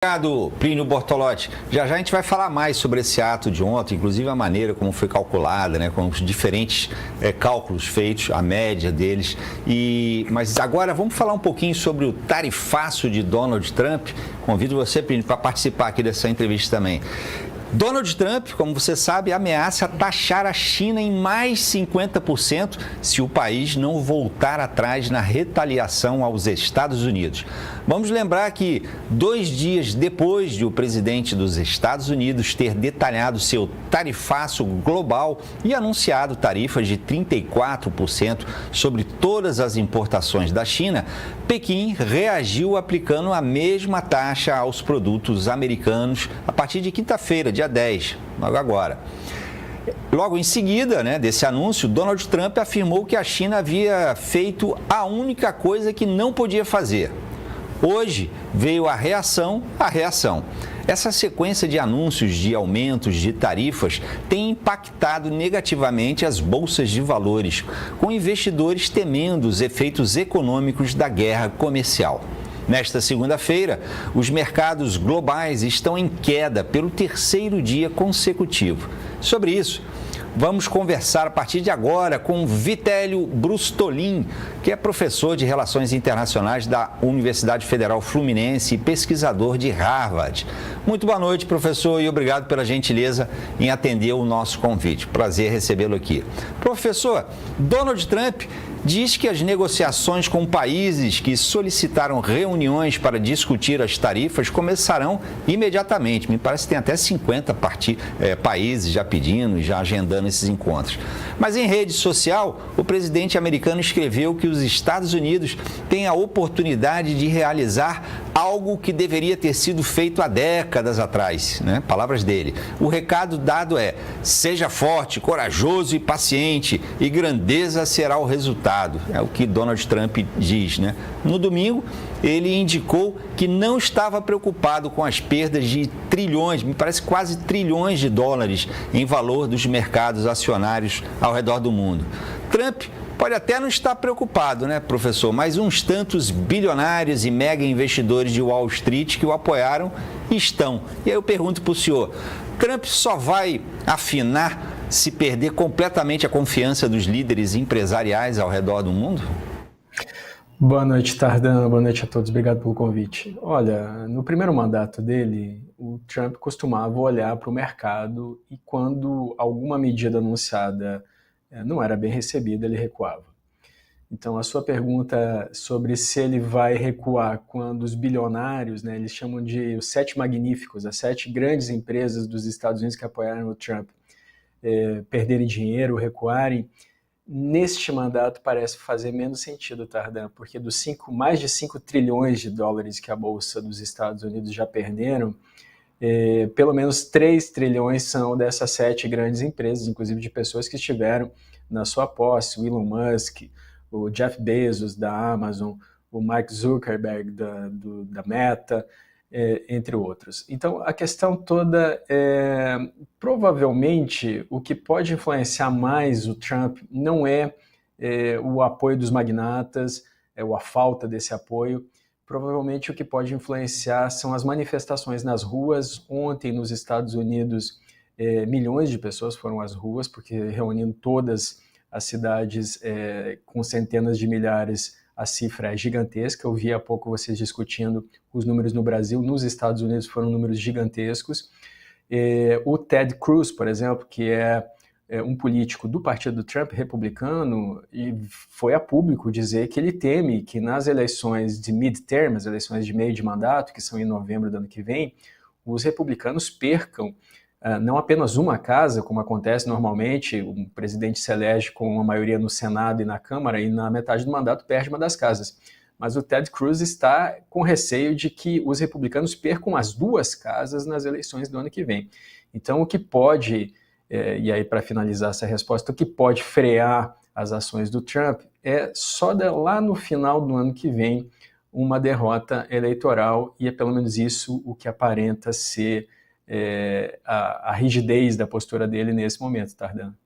Obrigado, Plínio Bortolotti. Já a gente vai falar mais sobre esse ato de ontem, inclusive a maneira como foi calculada, né, com os diferentes cálculos feitos, a média deles. Mas agora vamos falar um pouquinho sobre o tarifaço de Donald Trump. Convido você, Plínio, para participar aqui dessa entrevista também. Donald Trump, como você sabe, ameaça taxar a China em mais 50% se o país não voltar atrás na retaliação aos Estados Unidos. Vamos lembrar que 2 dias depois de o presidente dos Estados Unidos ter detalhado seu tarifaço global e anunciado tarifas de 34% sobre todas as importações da China, Pequim reagiu aplicando a mesma taxa aos produtos americanos a partir de quinta-feira, dia 10, logo agora. Logo em seguida, desse anúncio, Donald Trump afirmou que a China havia feito a única coisa que não podia fazer. Hoje veio a reação. Essa sequência de anúncios de aumentos de tarifas tem impactado negativamente as bolsas de valores, com investidores temendo os efeitos econômicos da guerra comercial. Nesta segunda-feira, os mercados globais estão em queda pelo 3º dia consecutivo. Sobre isso, vamos conversar a partir de agora com Vitélio Brustolin, que é professor de Relações Internacionais da Universidade Federal Fluminense e pesquisador de Harvard. Muito boa noite, professor, e obrigado pela gentileza em atender o nosso convite. Prazer recebê-lo aqui. Professor, Donald Trump diz que as negociações com países que solicitaram reuniões para discutir as tarifas começarão imediatamente. Me parece que tem até 50 países já pedindo, já agendando esses encontros. Mas em rede social, o presidente americano escreveu que os Estados Unidos têm a oportunidade de realizar algo que deveria ter sido feito há décadas atrás, Palavras dele. O recado dado é: seja forte, corajoso e paciente, e grandeza será o resultado. É o que Donald Trump diz, No domingo, ele indicou que não estava preocupado com as perdas de trilhões, me parece quase trilhões de dólares em valor dos mercados acionários ao redor do mundo. Trump pode até não estar preocupado, professor? Mas uns tantos bilionários e mega investidores de Wall Street que o apoiaram estão. E aí eu pergunto para o senhor, Trump só vai afinar se perder completamente a confiança dos líderes empresariais ao redor do mundo? Boa noite, Tardan. Boa noite a todos. Obrigado pelo convite. Olha, no primeiro mandato dele, o Trump costumava olhar para o mercado e quando alguma medida anunciada não era bem recebida, ele recuava. Então, a sua pergunta sobre se ele vai recuar quando os bilionários, eles chamam de os 7 magníficos, as 7 grandes empresas dos Estados Unidos que apoiaram o Trump, perderem dinheiro, recuarem, neste mandato parece fazer menos sentido, Tardan, porque dos mais de 5 trilhões de dólares que a Bolsa dos Estados Unidos já perderam, pelo menos 3 trilhões são dessas 7 grandes empresas, inclusive de pessoas que estiveram na sua posse, o Elon Musk, o Jeff Bezos da Amazon, o Mark Zuckerberg da Meta, entre outros. Então, a questão toda é, provavelmente, o que pode influenciar mais o Trump não é o apoio dos magnatas, ou a falta desse apoio. Provavelmente, o que pode influenciar são as manifestações nas ruas. Ontem, nos Estados Unidos, milhões de pessoas foram às ruas, porque reunindo todas as cidades com centenas de milhares, a cifra é gigantesca. Eu vi há pouco vocês discutindo os números no Brasil. Nos Estados Unidos foram números gigantescos. O Ted Cruz, por exemplo, que é um político do partido do Trump, republicano, e foi a público dizer que ele teme que nas eleições de midterm, as eleições de meio de mandato, que são em novembro do ano que vem, os republicanos percam não apenas uma casa, como acontece normalmente, um presidente se elege com uma maioria no Senado e na Câmara, e na metade do mandato perde uma das casas. Mas o Ted Cruz está com receio de que os republicanos percam as 2 casas nas eleições do ano que vem. Então, o que pode, e aí para finalizar essa resposta, o que pode frear as ações do Trump é só lá no final do ano que vem uma derrota eleitoral, e é pelo menos isso o que aparenta ser a rigidez da postura dele nesse momento, Tardan.